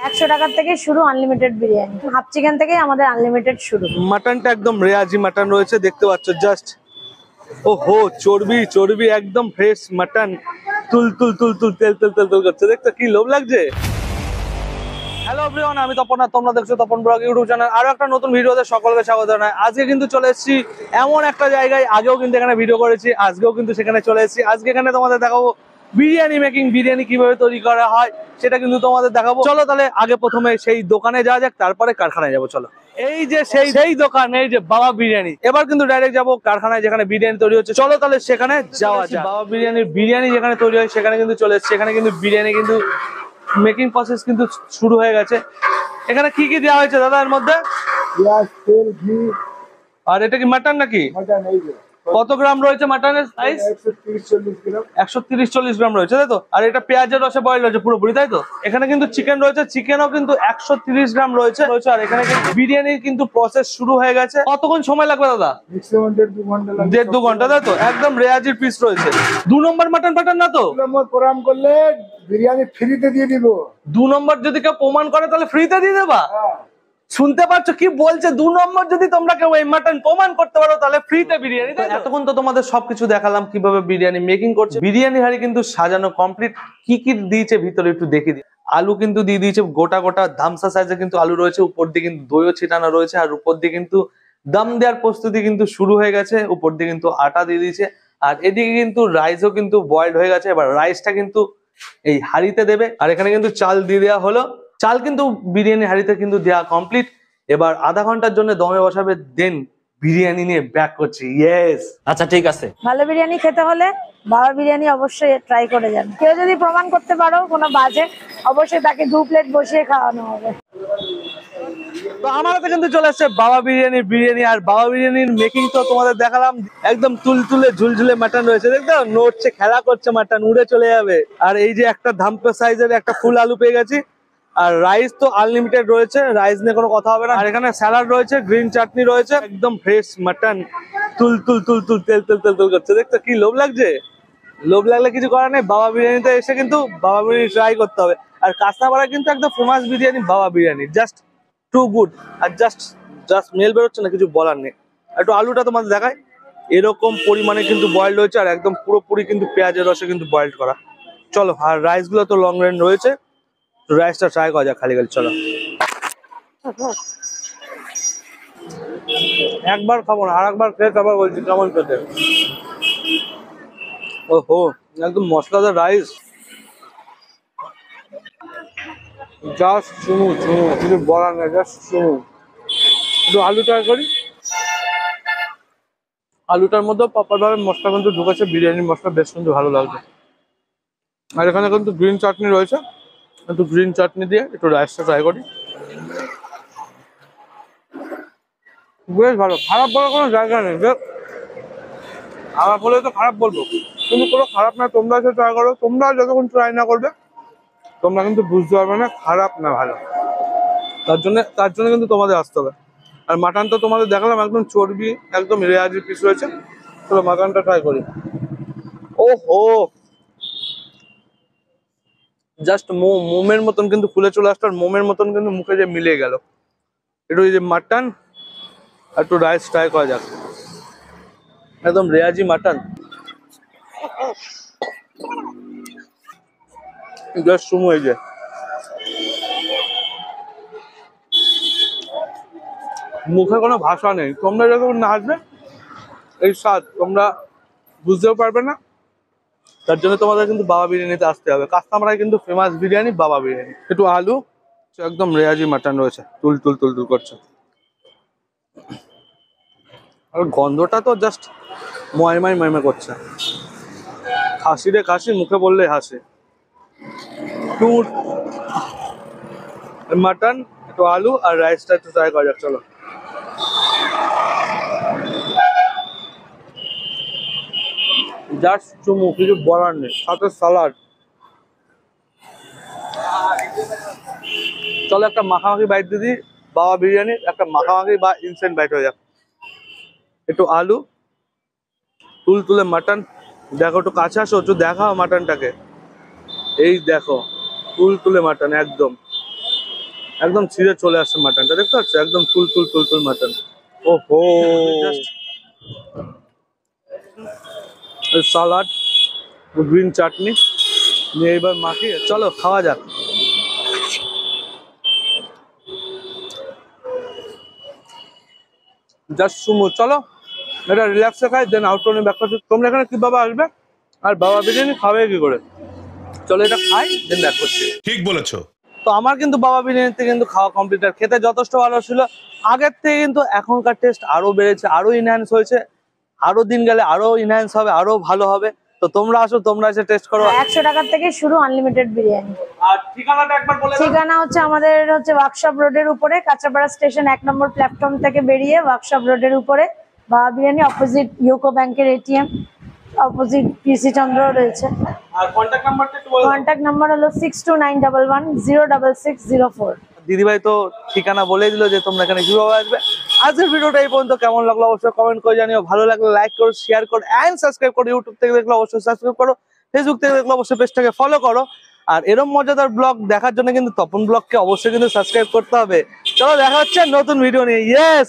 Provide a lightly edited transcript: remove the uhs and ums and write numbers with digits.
100 টাকার থেকে শুরু আনলিমিটেড বিরিয়ানি, হাফ চিকেন থেকে আমাদের আনলিমিটেড শুরু। মাটনটা একদম রেয়াজি মাটন রয়েছে, দেখতে পাচ্ছ জাস্ট। ওহো, চর্বি চর্বি একদম ফ্রেশ মাটন, তুল তুল তুল তুল তেল তেল তেল তেল করছে, দেখতে কি লোভ লাগছে। হ্যালো এভরিওয়ান, আমি তপন আর তোমরা দেখছো তপন ব্লগ ইউটিউব চ্যানেল। আরো একটা নতুন ভিডিওতে সকলকে স্বাগত জানাই। আজকে কিন্তু চলে এসেছি এমন একটা জায়গায়, আগেও কিন্তু এখানে ভিডিও করেছি, আজকেও কিন্তু সেখানে চলে এসেছি। আজকে এখানে তোমাদের দেখাবো বিরিয়ানি মেকিং, বিরিয়ানি কিভাবে তৈরি করা হয় সেটা কিন্তু তোমাদের দেখাবো। চলো তাহলে আগে প্রথমে সেই দোকানে যাওয়া যাক, তারপরে কারখানায় যাবো। চলো, এই যে সেই দোকান, এই যে বাবা বিরিয়ানি। এবার কিন্তু ডাইরেক্ট যাবো কারখানায়, যেখানে বিরিয়ানি তৈরি হচ্ছে। চলো তাহলে সেখানে যাওয়া যাক। বাবা বিরিয়ানির বিরিয়ানি যেখানে তৈরি হয় সেখানে কিন্তু চলে এসেছে। এখানে কিন্তু বিরিয়ানি কিন্তু মেকিং প্রসেস কিন্তু শুরু হয়ে গেছে। এখানে কি কি দেওয়া হয়েছে দাদা এর মধ্যে? পেঁয়াজ, তেল, ঘি। আর এটা কি মাটন নাকি? মাটন। এই যে কত গ্রাম রয়েছে মাটনের সাইজ? 130-40 গ্রাম। 130-40 গ্রাম রয়েছে, তাই তো? আর এটা পেঁয়াজের রসে বয়েল রয়েছে পুরোপুরি, তাই তো? এখানে কিন্তু চিকেন রয়েছে, চিকেনও কিন্তু 130 গ্রাম রয়েছে। আর এখানে কিন্তু বিরিয়ানির কিন্তু প্রসেস শুরু হয়ে গেছে। কতক্ষণ সময় লাগবে দাদা? ম্যাক্সিমাম 1.5-2 ঘন্টা লাগবে। 1.5-2 ঘন্টা, তাই তো? একদম রেয়াজির পিস রয়েছে। 2 নম্বর মাটন প্যাটার্ন না তো? 2 নম্বর প্রোগ্রাম করলে বিরিয়ানি ফ্রিতে দিয়ে দিব। 2 নম্বর যদি কেউ প্রমাণ করে তাহলে ফ্রিতে দিয়ে দেবা? হ্যাঁ। শুনতে পাচ্ছ কি বলছে? 2 নম্বর যদি তোমরা কেউ এই মাটন প্রমাণ করতে পারো তাহলে ফ্রিতে বিরিয়ানি। এতক্ষণ তো তোমাদের সবকিছু দেখালাম কিভাবে বিরিয়ানি মেকিং করছে। বিরিয়ানি হাড়ি কিন্তু সাজানো কমপ্লিট। কি কি দিয়েছে ভিতরে একটু দেখে দিই। আলু কিন্তু দিয়ে দিয়েছে গোটা গোটা, ধামসা সাইজে কিন্তু আলু রয়েছে। উপর দিয়ে কিন্তু দইও ছিটানো রয়েছে। আর উপর দিয়ে কিন্তু দম দেওয়ার প্রস্তুতি কিন্তু শুরু হয়ে গেছে। উপর দিয়ে কিন্তু আটা দিয়ে দিয়েছে। আর এদিকে কিন্তু রাইসও কিন্তু বয়েলড হয়ে গেছে। এবার রাইসটা কিন্তু এই হাঁড়িতে দেবে। আর এখানে কিন্তু চাল দিয়ে দেওয়া হলো। চাল কিন্তু বিরিয়ানি হাঁড়িতে কিন্তু দেওয়া কমপ্লিট। এবার আধা ঘন্টার জন্য দমে বসাবে, দেন বিরিয়ানি নিয়ে ব্যাক করছি। ইয়েস, আচ্ছা ঠিক আছে। ভালো বিরিয়ানি খেতে হলে বাবা বিরিয়ানি অবশ্যই ট্রাই করে যান। কেউ যদি প্রমাণ করতে পারো কোনো বাজে, অবশ্যই তাকে 2 প্লেট বসিয়ে খাওয়ানো হবে। তো আমার হাতে কিন্তু চলে আসছে বাবা বিরিয়ানি। আর বাবা বিরিয়ানির মেকিং তো তোমাদের দেখালাম। একদম তুলতুলে ঝুলঝুলে মাটন রয়েছে, দেখতে নড়ছে, খেলা করছে, মাটন উড়ে চলে যাবে। আর এই যে একটা ধামপা সাইজের একটা ফুল আলু পেয়ে গেছি। আর রাইস তো আনলিমিটেড রয়েছে, রাইস নিয়ে কোনো কথা হবে না। আর এখানে স্যালাড রয়েছে, গ্রিন চাটনি রয়েছে, একদম ফ্রেশ মাটন, তুল তুল তুল তুল তেল তেল তেল তেল করছে, দেখতে কি লোভ লাগছে। লোভ লাগলে কিছু করার নেই, বাবা বিরিয়ানিতে এসে কিন্তু বাবা বিরিয়ানি ট্রাই করতে হবে। আর কাঁচরাপাড়া কিন্তু একদম ফেমাস বিরিয়ানি বাবা বিরিয়ানি, জাস্ট টু গুড। আর জাস্ট স্মেল বেরোচ্ছে না, কিছু বলার নেই। একটু আলুটা তোমাদের দেখায়, এরকম পরিমাণে কিন্তু বয়েলড হয়েছে। আর একদম পুরোপুরি কিন্তু পেঁয়াজের রসে কিন্তু বয়েলড করা। চলো, আর রাইস গুলো তো লং রেঞ্জ রয়েছে, রাইসটা ট্রাই করা যাক খালি। চলো, একবার খাবো না, আর একবার খেয়ে তারপর বলছি কেমন খেতে। ওহো, একদম মশলাদার রাইস, জাস্ট চুমু চুমু, কিছু বলার নেই, জাস্ট চুমু। একটু আলু ট্রাই করি। আলুটার মধ্যেও প্রপার ভাবে মশলা কিন্তু ঢুকেছে, বিরিয়ানির মশলা বেশ কিন্তু ভালো লাগছে। আর এখানে কিন্তু গ্রিন চাটনি রয়েছে, একটু গ্রিন চাটনি দিয়ে একটু রাইসটা ট্রাই করি। বেশ ভালো, খারাপ বলার কোনো জায়গা নেই। আমার বলে তো খারাপ বলবো, কিন্তু কোনো খারাপ না। তোমরা এসে ট্রাই করো, তোমরা যতক্ষণ ট্রাই না করবে তোমরা কিন্তু বুঝতে পারবে না খারাপ না ভালো। তার জন্য কিন্তু তোমাদের আসতে হবে। আর মাটন তো তোমাদের দেখালাম, একদম চর্বি, একদম রেয়াজি পিস রয়েছে। চলো মাটনটা ট্রাই করি। ওহো, জাস্ট মোমের মতন কিন্তু ফুলে চলে আসতো। আর মোমের মতন কিন্তু মুখে যে মিলে গেল। একটু এই যে মাটন আর একটু রাইস ট্রাই করা যাক। একদম রেয়াজি মাটন, জাস্ট সুমু। এই যে মুখে কোনো ভাষা নেই, তোমরা যখন না আসবে এই স্বাদ তোমরা বুঝতেও পারবে না। তার জন্য তোমাদের কিন্তু বাবা বিরিয়ানিতে আসতে হবে। কাস্টমাররা কিন্তু ফেমাস বিরিয়ানি বাবা বিরিয়ানি। একটু আলু, একদম রেয়াজি মাটন রয়েছে, তুল তুল তুল তুল করছে। আর গন্ধটা তো জাস্ট ময়মাই ময়মা করছে। খাসি রে খাসি, মুখে বললে হাসি। টুর মাটন, একটু আলু আর রাইসটা একটু ট্রাই করা যাক। চলো, জাস্ট চুমু, কিছু বলার নেই। সাথে সালাড। চলো একটা মাখামাখি বাইট দিয়ে দিই বাবা বিরিয়ানির। একটা মাখামাখি বা ইনস্ট্যান্ট বাইট হয়ে যাক। একটু আলু, তুলতুলে মাটন। দেখো, একটু কাছে আসো, একটু দেখাও মাটনটাকে। এই দেখো, তুলতুলে মাটন একদম। একদম ছিঁড়ে চলে আসছে মাটনটা, দেখতে পাচ্ছ একদম তুল তুল তুল তুল মাটন। ওহো, সালাড, গ্রিন চাটনি নিয়ে এবার মাখিয়ে চলো খাওয়া যাক। জাস্ট সুমু, চলো এটা রিল্যাক্সে খাই, দেন আউটডোরে ব্যাক করছি। তোমরা এখানে কিভাবে আসবে আর বাবা বিরিয়ানি খাবে কি করে, চলো এটা খাই দেন ব্যাক করছি। ঠিক বলেছো। তো আমার কিন্তু বাবা বিরিয়ানিতে কিন্তু খাওয়া কমপ্লিট, আর খেতে যথেষ্ট ভালো ছিল আগের থেকে, কিন্তু এখনকার টেস্ট আরো বেড়েছে, আরো ইনহ্যান্স হয়েছে, আরো দিন গেলে আরো ইনহ্যান্স হবে, আরো ভালো হবে। তো তোমরা আসো, তোমরা এসে টেস্ট করো। 100 টাকার থেকে শুরু আনলিমিটেড বিরিয়ানি। আর ঠিকানাটা একবার বলে দাও। ঠিকানা হচ্ছে আমাদের ওয়ার্কশপ রোডের উপরে, কাঁচরাপাড়া স্টেশন 1 নম্বর প্ল্যাটফর্ম থেকে বেরিয়ে ওয়ার্কশপ রোডের উপরে বাবা বিরিয়ানি, অপোজিট ইউকো ব্যাংকের এটিএম, অপোজিট পিসি চন্দ্র রয়েছে। আর কন্ট্যাক্ট নাম্বারটা একটু বলে দাও। কন্ট্যাক্ট নাম্বার হলো 6291106604। দিদিভাই তো ঠিকানা বলে দিল যে তোমরা এখানে কিভাবে আসবে। আজকের ভিডিওটা এই পর্যন্ত, কেমন লাগলো অবশ্যই কমেন্ট করে জানিও, ভালো লাগলে লাইক করো, শেয়ার করো এন্ড সাবস্ক্রাইব করো। ইউটিউব থেকে দেখলে অবশ্যই সাবস্ক্রাইব করো, ফেসবুক থেকে দেখলে অবশ্যই পেজটাকে ফলো করো। আর এরকম মজাদার ব্লগ দেখার জন্য কিন্তু তপন ব্লগকে অবশ্যই কিন্তু সাবস্ক্রাইব করতে হবে। চলো দেখা হচ্ছে নতুন ভিডিও নিয়ে। ইয়েস।